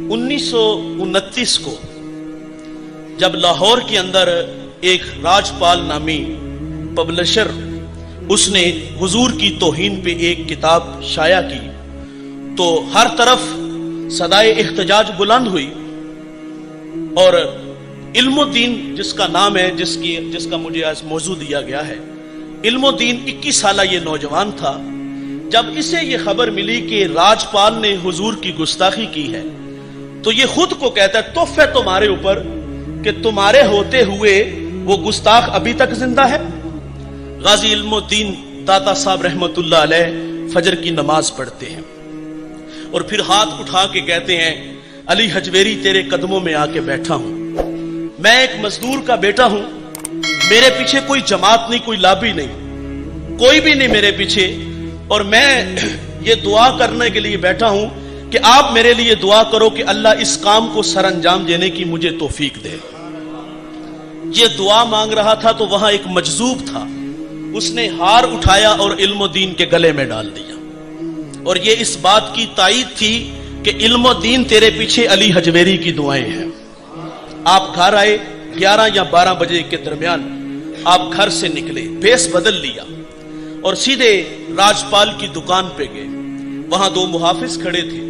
1929 को जब लाहौर के अंदर एक राजपाल नामी पब्लिशर उसने हुजूर की तौहीन पे एक किताब शाया की तो हर तरफ सदाए इख्तिजाज बुलंद हुई। और इल्मुद्दीन जिसका नाम है, जिसका मुझे आज मौजू दिया गया है, इल्मुद्दीन 21 साल ये नौजवान था। जब इसे ये खबर मिली कि राजपाल ने हुजूर की गुस्ताखी की है तो ये खुद को कहता है तोहफा है तुम्हारे ऊपर कि तुम्हारे होते हुए वो गुस्ताख अभी तक जिंदा है। गाजी इल्मुद्दीन दाता साहब रहमतुल्लाह अलैह फजर की नमाज पढ़ते हैं और फिर हाथ उठा के कहते हैं, अली हजवेरी तेरे कदमों में आके बैठा हूं। मैं एक मजदूर का बेटा हूं, मेरे पीछे कोई जमात नहीं, कोई लाबी नहीं, कोई भी नहीं मेरे पीछे, और मैं ये दुआ करने के लिए बैठा हूं कि आप मेरे लिए दुआ करो कि अल्लाह इस काम को सरअंजाम देने की मुझे तौफीक दे। ये दुआ मांग रहा था तो वहां एक मजजूब था, उसने हार उठाया और इल्मुद्दीन के गले में डाल दिया। और ये इस बात की तायीद थी कि इल्मुद्दीन तेरे पीछे अली हजवेरी की दुआएं हैं। आप घर आए 11 या 12 बजे के दरमियान, आप घर से निकले, भेस बदल लिया और सीधे राजपाल की दुकान पे गए। वहां 2 मुहाफिज खड़े थे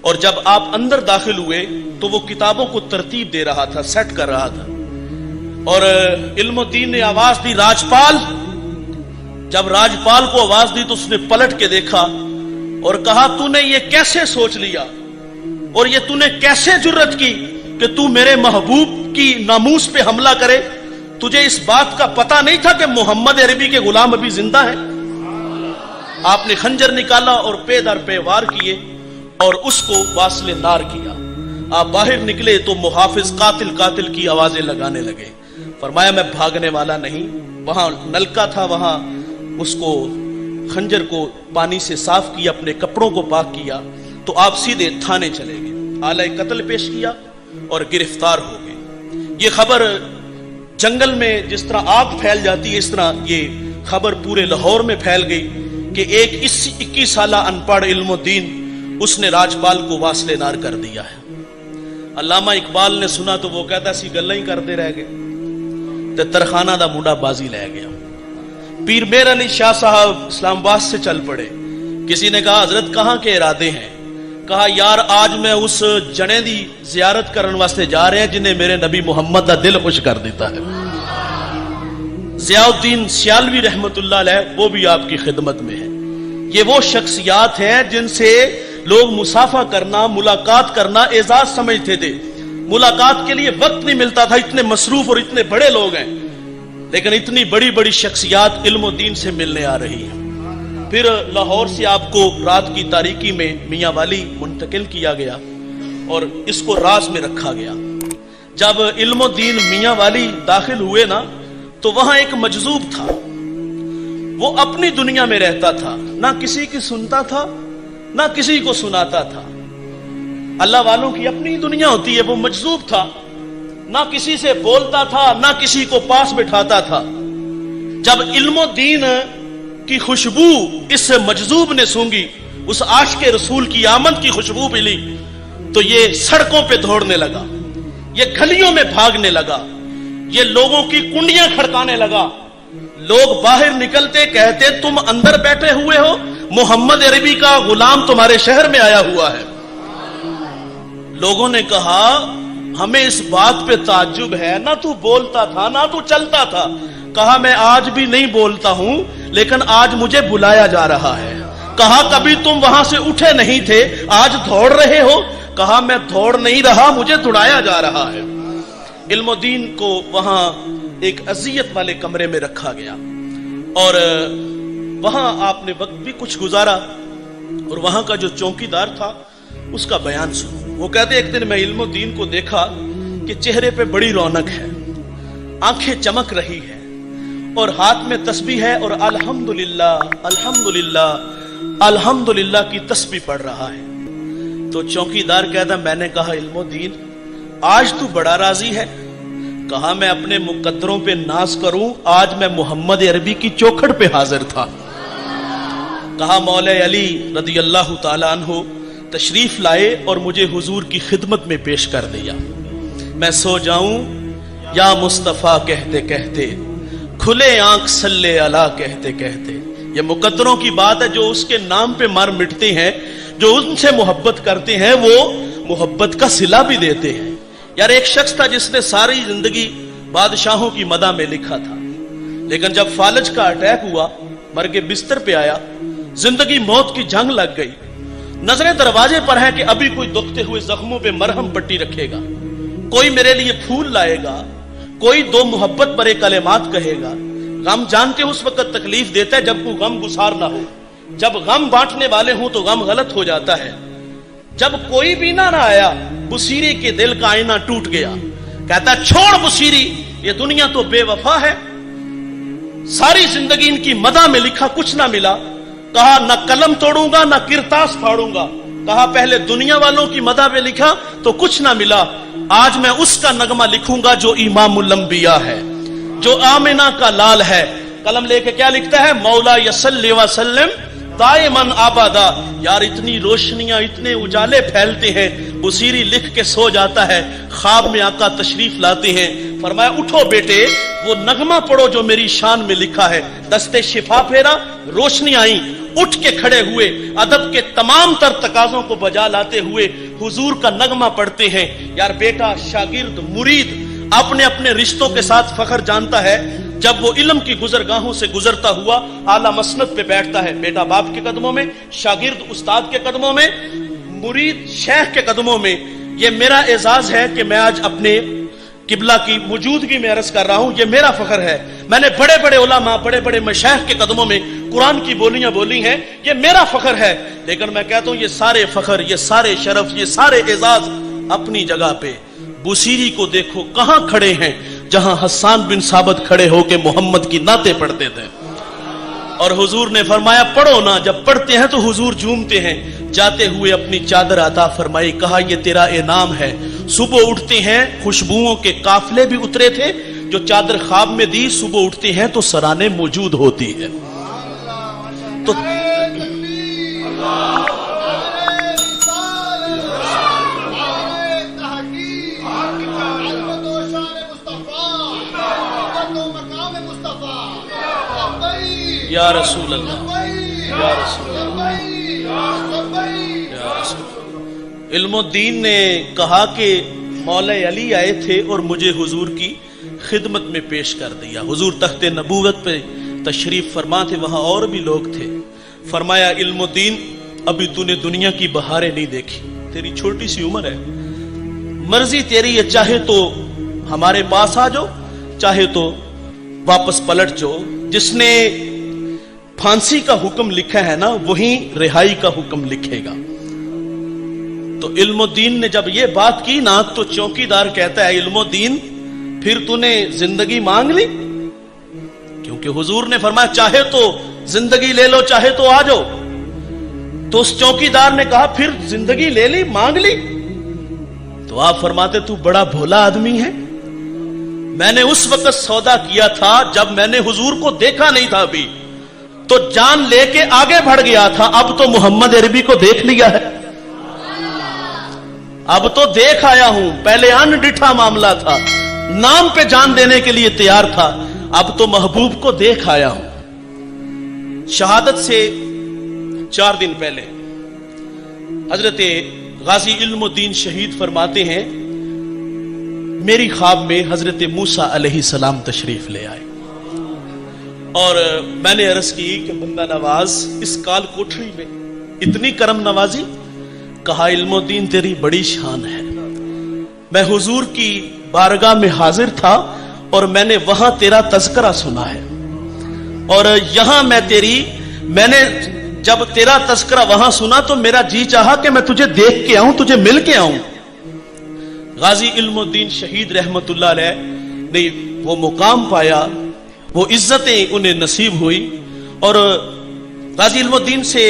और जब आप अंदर दाखिल हुए तो वो किताबों को तरतीब दे रहा था, सेट कर रहा था। और इल्मुद्दीन ने आवाज दी, राजपाल। जब राजपाल को आवाज दी तो उसने पलट के देखा और कहा, तूने ये कैसे सोच लिया और ये तूने कैसे जुर्रत की कि तू मेरे महबूब की नामूस पे हमला करे? तुझे इस बात का पता नहीं था कि मोहम्मद अरबी के गुलाम अभी जिंदा है? आपने खंजर निकाला और पे दर पे वार किए और उसको वासले नार किया। आप बाहर निकले तो मुहाफिज कातिल कातिल की आवाजें लगाने लगे। फरमाया, मैं भागने वाला नहीं, वहां नलका था, वहां उसको खंजर को पानी से साफ किया, अपने कपड़ों को पाक किया, तो आप सीधे थाने चले गए, आला कत्ल पेश किया और गिरफ्तार हो गए। ये खबर जंगल में जिस तरह आग फैल जाती है, इस तरह ये खबर पूरे लाहौर में फैल गई कि एक 21 साल अनपढ़ इल्मुद्दीन उसने राजपाल को वासले नार कर दिया है। अल्लामा इकबाल ने सुना तो वो कहता, सी गल्लां ही करते रह गए ते तरखाना दा मुंडा बाजी लै गया। पीर मेर अली शाह साहब इस्लामाबाद से चल पड़े। किसी ने कहा, हजरत कहां के इरादे हैं? कहा, यार आज मैं उस जने दी जियारत करने वास्ते जा रहे हैं जिन्हें मेरे नबी मुहम्मद का दिल खुश कर देता है। ज़ियाउद्दीन सियालवी रहमतुल्लाह अलैह वो भी आपकी खिदमत में है। ये वो शख्सियात हैं जिनसे लोग मुसाफा करना, मुलाकात करना एजाज समझते थे। मुलाकात के लिए वक्त नहीं मिलता था, इतने मसरूफ और इतने बड़े लोग हैं, लेकिन इतनी बड़ी बड़ी शख्सियात इल्मुद्दीन से मिलने आ रही हैं। फिर लाहौर से आपको रात की तारीकी में मियां वाली मुंतकिल किया गया और इसको राज में रखा गया। जब इल्मुद्दीन मियां वाली दाखिल हुए ना तो वहां एक मजजूब था, वो अपनी दुनिया में रहता था, ना किसी की सुनता था ना किसी को सुनाता था। अल्लाह वालों की अपनी दुनिया होती है। वो मजजूब था, ना किसी से बोलता था ना किसी को पास बिठाता था। जब इल्मुद्दीन की खुशबू इस मजजूब ने सूंघी, उस आशिक़े रसूल की आमद की खुशबू मिली, तो ये सड़कों पे दौड़ने लगा, ये गलियों में भागने लगा, ये लोगों की कुंडियां खड़काने लगा। लोग बाहर निकलते कहते, तुम अंदर बैठे हुए हो, मोहम्मद अरबी का गुलाम तुम्हारे शहर में आया हुआ है। लोगों ने कहा, हमें इस बात पे ताज्जुब है, ना तू बोलता था ना तू चलता था। कहा, मैं आज भी नहीं बोलता हूं, लेकिन आज मुझे बुलाया जा रहा है। कहा, कभी तुम वहां से उठे नहीं थे, आज दौड़ रहे हो? कहा, मैं दौड़ नहीं रहा, मुझे दौड़ाया जा रहा है। इल्मुद्दीन को वहां एक अजियत वाले कमरे में रखा गया और वहां आपने वक्त भी कुछ गुजारा। और वहां का जो चौकीदार था उसका बयान सुनो। वो कहते, एक दिन मैं इल्मुद्दीन को देखा कि चेहरे पे बड़ी रौनक है, आंखें चमक रही है और हाथ में तस्बीह है और अल्हम्दुलिल्लाह अल्हम्दुलिल्लाह अल्हम्दुलिल्लाह की तस्बीह पढ़ रहा है। तो चौकीदार कहता, मैंने कहा, इल्मुद्दीन आज तू बड़ा राजी है? कहा, मैं अपने मुकद्दरों पे नाज करूं, आज मैं मोहम्मद अरबी की चौखट पे हाजिर था। कहा, मौला अली रदियल्लाहु ताला अन्हु तशरीफ लाए और मुझे हुजूर की खिदमत में पेश कर दिया। मैं सो जाऊं या मुस्तफ़ा कहते कहते, खुले आंख सल्ले अला कहते कहते। ये मुकद्दरों की बात है, जो उसके नाम पे मर मिटते हैं, जो उनसे मोहब्बत करते हैं, वो मोहब्बत का सिला भी देते हैं। यार एक शख्स था जिसने सारी जिंदगी बादशाहों की मदा में लिखा था, लेकिन जब फालज का अटैक हुआ, मर के बिस्तर पे आया, जिंदगी मौत की जंग लग गई, नजरें दरवाजे पर है कि अभी कोई दुखते हुए जख्मों पे मरहम पट्टी रखेगा, कोई मेरे लिए फूल लाएगा, कोई दो मोहब्बत भरे कलेमात कहेगा। गम जानते उस वक्त तकलीफ देता है जब कोई गम गुसार ना हो, जब गम बांटने वाले हों तो गम गलत हो जाता है। जब कोई भी ना आया, बुसीरी के दिल का आईना टूट गया। कहता छोड़ बुसीरी, ये दुनिया तो बेवफा है। सारी जिंदगी इनकी मदा में लिखा, कुछ ना मिला। कहा ना कलम तोड़ूंगा ना किरतास फाड़ूंगा। कहा पहले दुनिया वालों की मदा में लिखा तो कुछ ना मिला, आज मैं उसका नगमा लिखूंगा जो इमामुल अंबिया है, जो आमिना का लाल है। कलम लेके क्या लिखता है? मौला यसल्ली व सल्लिम दाइमन आबादा। यार इतनी रोशनियां, इतने उजाले फैलते हैं। बुसीरी लिख के सो जाता है, ख्वाब में आका तशरीफ लाते हैं। फरमाया उठो बेटे, वो नगमा पढ़ो जो मेरी शान में लिखा है। दस्ते शिफा फेरा, रोशनी आई, उठ के खड़े हुए, अदब के तमाम तर तकाजों को बजा लाते हुए हुजूर का नगमा पढ़ते हैं। यार बेटा, शागिर्द, मुरीद अपने अपने रिश्तों के साथ फख्र जानता है। जब वो इल्म की गुजरगाहों से गुजरता हुआ आला मसनद पे बैठता है, बेटा बाप के कदमों में, शागिर्द उस्ताद के कदमों में, मुरीद शेख के कदमों में। ये मेरा एजाज है कि मैं आज अपने किबला की मौजूदगी में अर्ज कर रहा हूं, ये मेरा फख्र है। मैंने बड़े बड़े उलमा, बड़े बड़े मशाइख के कदमों में कुरान की बोलियां बोली हैं, ये मेरा फख्र है। लेकिन मैं कहता हूं ये सारे फख्र, ये सारे शरफ, ये सारे एजाज अपनी जगह पे। बुसीरी को देखो कहां खड़े हैं, जहां हस्सान बिन साबित खड़े होके मोहम्मद की नाते पढ़ते थे। और हुजूर ने फरमाया पढ़ो ना। जब पढ़ते हैं तो हुजूर झूमते हैं। जाते हुए अपनी चादर अता फरमाई, कहा ये तेरा इनाम है। सुबह उठते हैं, खुशबुओं के काफले भी उतरे थे। जो चादर ख्वाब में दी, सुबह उठते हैं तो सराने मौजूद होती है। तो या रसूल अल्लाह, या रसूल अल्लाह, या रसूल। इल्मुद्दीन ने कहा कि मौला अली आए थे और मुझे हुजूर की खिदमत में पेश कर दिया। हुजूर तख्ते नबूवत पे तशरीफ फरमा थे, वहां और भी लोग थे। फरमाया इल्मुद्दीन, अभी तूने दुनिया की बहारें नहीं देखी, तेरी छोटी सी उम्र है, मर्जी तेरी है, चाहे तो हमारे पास आ जाओ, चाहे तो वापस पलट जाओ। जिसने फांसी का हुक्म लिखा है ना, वही रिहाई का हुक्म लिखेगा। तो इल्मुद्दीन ने जब ये बात की ना, तो चौकीदार कहता है इल्मुद्दीन फिर तूने जिंदगी मांग ली? क्योंकि हुजूर ने फरमाया चाहे तो जिंदगी ले लो, चाहे तो आ जाओ। तो उस चौकीदार ने कहा फिर जिंदगी ले ली, मांग ली? तो आप फरमाते तू बड़ा भोला आदमी है। मैंने उस वक्त सौदा किया था जब मैंने हुजूर को देखा नहीं था, अभी तो जान लेके आगे बढ़ गया था। अब तो मोहम्मद अरबी को देख लिया है, अब तो देख आया हूं। पहले अनडिठा मामला था, नाम पे जान देने के लिए तैयार था, अब तो महबूब को देख आया हूं। शहादत से 4 दिन पहले हजरत गाजी इल्मुद्दीन शहीद फरमाते हैं, मेरी ख्वाब में हजरत मूसा अलैहिस्सलाम तशरीफ ले आए और मैंने अर्ज की कि बंदा नवाज इस काल कोठरी में इतनी करम नवाजी। कहा इल्मुद्दीन तेरी बड़ी शान है। मैं हुजूर की बारगाह में हाजिर था और मैंने वहां तेरा तज़किरा सुना है, और यहां मैंने जब तेरा तज़किरा वहां सुना तो मेरा जी चाहा कि मैं तुझे देख के आऊं, तुझे मिल के आऊं। गाजी इल्मुद्दीन शहीद रहमतुल्लाह अलैह ने वो मुकाम पाया, वो इज्जतें उन्हें नसीब हुई। और गाजी इल्मुद्दीन से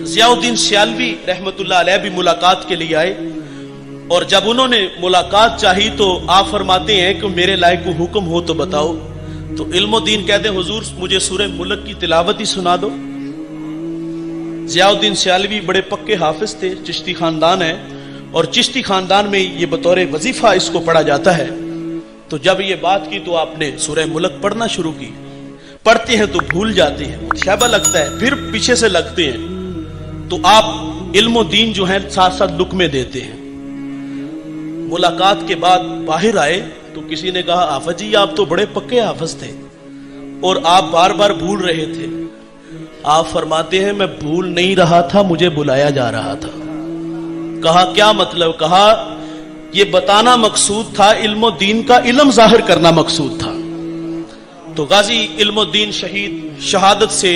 ज़ियाउद्दीन सियालवी रहमतुल्लाह अलैह भी मुलाकात के लिए आए, और जब उन्होंने मुलाकात चाही तो आप फरमाते हैं कि मेरे लायक को हुक्म हो तो बताओ। तो इल्मुद्दीन कहते हैं हुजूर मुझे सूरह मुल्क की तिलावत ही सुना दो। ज़ियाउद्दीन सियालवी बड़े पक्के हाफिज थे, चिश्ती खानदान है, और चिश्ती खानदान में ये बतौर वजीफा इसको पढ़ा जाता है। तो जब ये बात की तो आपने सूरह मुल्क पढ़ना शुरू की। पढ़ते हैं तो भूल जाते हैं, शैबा लगता है, फिर पीछे से लगते हैं। तो आप इल्म और दीन जो है साथ साथ लुक्मे देते हैं। मुलाकात के बाद बाहर आए तो किसी ने कहा, हाफिज जी आप तो बड़े पक्के हाफिज थे और आप बार बार भूल रहे थे। आप फरमाते हैं मैं भूल नहीं रहा था, मुझे बुलाया जा रहा था। कहा क्या मतलब? कहा ये बताना मकसूद था, इल्म दीन का इल्म जाहिर करना मकसूद था। तो गाजी इल्म दीन शहीद शहादत से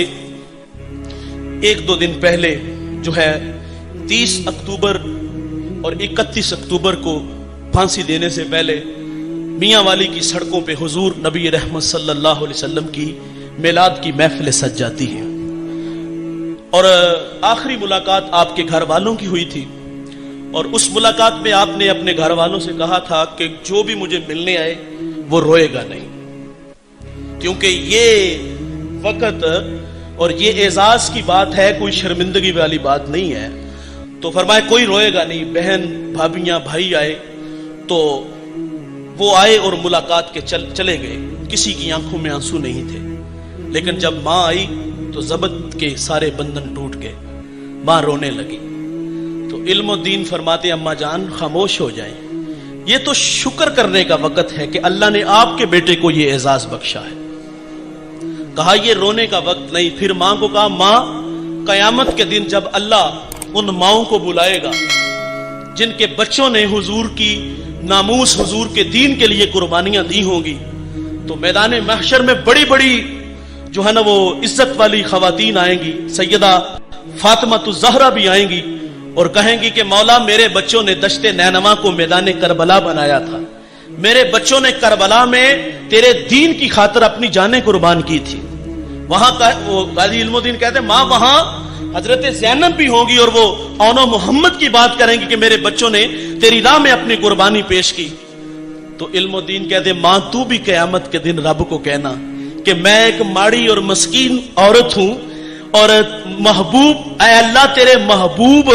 एक दो दिन पहले जो है 30 अक्टूबर और 31 अक्टूबर को फांसी देने से पहले मियां वाली की सड़कों पे हुजूर नबी रहमत सल्लल्लाहु अलैहि वसल्लम की मिलाद की महफिलें सज जाती हैं। और आखिरी मुलाकात आपके घर वालों की हुई थी, और उस मुलाकात में आपने अपने घर वालों से कहा था कि जो भी मुझे मिलने आए वो रोएगा नहीं, क्योंकि ये वक्त और ये एजाज की बात है, कोई शर्मिंदगी वाली बात नहीं है। तो फरमाए कोई रोएगा नहीं। बहन भाभियां भाई आए तो वो आए और मुलाकात के चले गए, किसी की आंखों में आंसू नहीं थे। लेकिन जब मां आई तो जबत के सारे बंधन टूट गए, मां रोने लगी। तो इल्म दीन फरमाते अम्मा जान खामोश हो जाएं, ये तो शुक्र करने का वक्त है कि अल्लाह ने आपके बेटे को ये एजाज बख्शा है। कहा ये रोने का वक्त नहीं। फिर मां को कहा मां, कयामत के दिन जब अल्लाह उन माओं को बुलाएगा जिनके बच्चों ने हुजूर की नामूस, हुजूर के दीन के लिए कुर्बानियां दी होंगी, तो मैदान महशर में बड़ी बड़ी जो है ना वो इज्जत वाली खवातीन आएंगी, सैयदा फातिमा ज़हरा भी आएंगी और कहेंगी कि मौला मेरे बच्चों ने दश्ते नैनवा को मैदान करबला बनाया था, मेरे बच्चों ने करबला में तेरे दीन की खातिर अपनी जानें कुर्बान की थी। वहां का वो गाजी इल्मुद्दीन कहते मां वहां हजरत ज़ैनब भी होगी और वो औनो मोहम्मद की बात करेंगी कि मेरे बच्चों ने तेरी राह में अपनी कुर्बानी पेश की। तो इल्मुद्दीन कहते मां तू भी कयामत के दिन रब को कहना कि मैं एक माड़ी और मस्कीन औरत हूं और महबूब, ऐ अल्लाह तेरे महबूब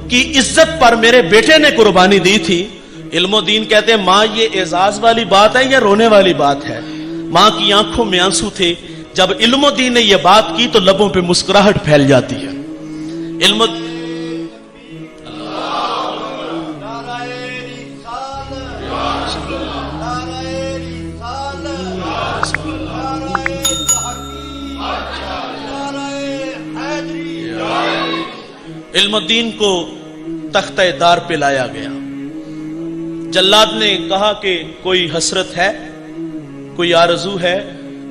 की इज्जत पर मेरे बेटे ने कुर्बानी दी थी। इल्मुद्दीन कहते हैं मां ये एजाज वाली बात है या रोने वाली बात है? मां की आंखों में आंसू थे। जब इल्मुद्दीन ने यह बात की तो लबों पे मुस्कुराहट फैल जाती है। इल्मुद्दीन को तख्ते दार पे लाया गया। जल्लाद ने कहा कि कोई हसरत है, कोई आरजू है?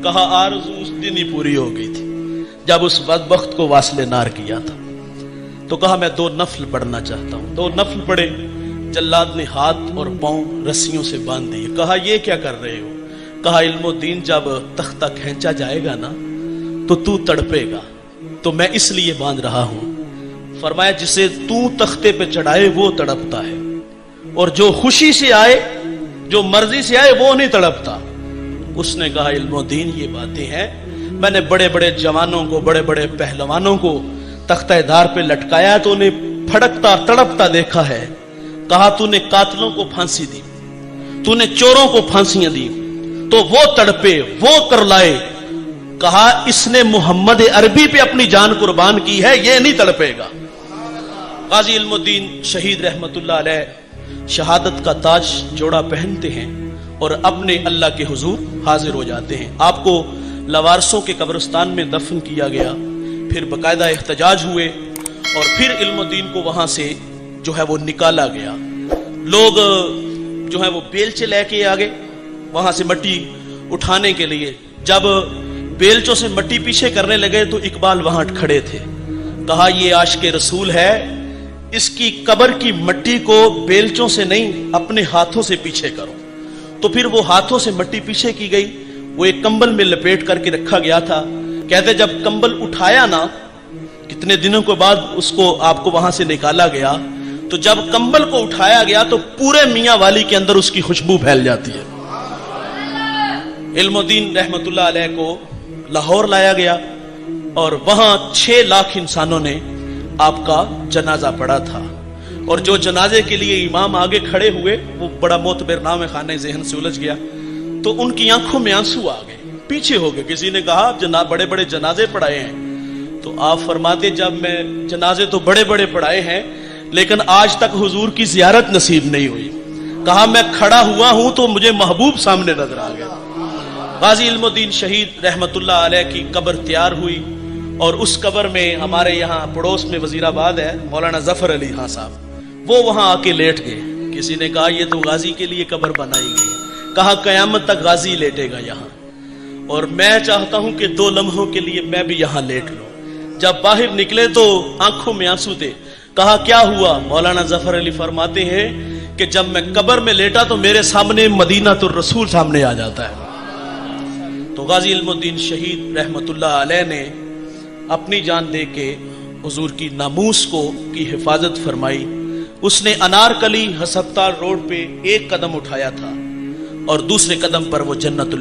कहा आरजू उस दिन ही पूरी हो गई थी जब उस बदबख्त को वास्ले नार किया था। तो कहा मैं 2 नफल पढ़ना चाहता हूं। 2 नफल पढ़े। जल्लाद ने हाथ और पांव रस्सियों से बांध दिए। कहा ये क्या कर रहे हो? कहा इल्मुद्दीन जब तख्ता खींचा जाएगा ना तो तू तड़पेगा, तो मैं इसलिए बांध रहा हूं। फरमाया जिसे तू तख्ते पे चढ़ाए वो तड़पता है, और जो खुशी से आए, जो मर्जी से आए वो नहीं तड़पता। उसने कहा इल्मुद्दीन ये बातें हैं, मैंने बड़े बड़े जवानों को, बड़े बड़े पहलवानों को तख्तेदार पे लटकाया तो उन्हें फड़कता तड़पता देखा है। कहा तूने कातलों को फांसी दी, तूने चोरों को फांसियां दी, तो वो तड़पे, वो करलाए। कहा इसने मोहम्मद अरबी पे अपनी जान कुर्बान की है, ये नहीं तड़पेगा। गाजी इल्मुद्दीन शहीद रहमतुल्लाह अलैह शहादत का ताज जोड़ा पहनते हैं और अपने अल्लाह के हुजूर हाजिर हो जाते हैं। आपको लवारसों के कब्रिस्तान में दफन किया गया, फिर बाकायदा एहतजाज हुए और फिर इल्मुद्दीन को वहां से जो है वो निकाला गया। लोग जो है वो बेलचे लेके आ गए वहां से मट्टी उठाने के लिए। जब बेलचों से मट्टी पीछे करने लगे तो इकबाल वहां खड़े थे। कहा ये आशिक़े रसूल है, इसकी कब्र की मट्टी को बेलचों से नहीं अपने हाथों से पीछे करो। तो फिर वो हाथों से मट्टी पीछे की गई, वो एक कंबल में लपेट करके रखा गया था। कहते जब कंबल उठाया ना, कितने दिनों के बाद उसको आपको वहां से निकाला गया, तो जब कंबल को उठाया गया तो पूरे मियां वाली के अंदर उसकी खुशबू फैल जाती है। इल्मुद्दीन रहमतुल्लाह अलैह को लाहौर लाया गया, اور وہاں 6 लाख इंसानों ने आपका जनाजा पढ़ा था। और जो जनाजे के लिए इमाम आगे खड़े हुए वो बड़ा मोतबर नाम है, खाने ज़हन से उलझ गया, तो उनकी आंखों में आंसू आ गए, पीछे हो गए। किसी ने कहा आप बड़े बड़े जनाजे पढ़ाए हैं, तो आप फरमाते जब मैं जनाजे तो बड़े बड़े पढ़ाए हैं लेकिन आज तक हुजूर की जियारत नसीब नहीं हुई। कहा मैं खड़ा हुआ हूं तो मुझे महबूब सामने नजर आ गया। गाजी इल्मुद्दीन शहीद रहमतुल्लाह अलैह की कब्र तैयार हुई और उस कब्र में हमारे यहाँ पड़ोस में वजीराबाद है मौलाना जफर अली खां साहब, वो वहां आके लेट गए। किसी ने कहा ये तो गाजी के लिए कब्र बनाई गई, कहा कयामत तक गाजी लेटेगा यहाँ, और मैं चाहता हूं कि 2 लम्हों के लिए मैं भी यहाँ लेट लूं। जब बाहर निकले तो आंखों में आंसू थे। कहा क्या हुआ? मौलाना जफर अली फरमाते हैं कि जब मैं कब्र में लेटा तो मेरे सामने मदीना तो रसूल सामने आ जाता है। तो गाजी इल्मुद्दीन शहीद रहमतुल्लाह अलैह ने अपनी जान दे के हुजूर की नामूस को की हिफाजत फरमाई। उसने अनारकली हस्पताल रोड पे एक कदम उठाया था और दूसरे कदम पर वो जन्नतुल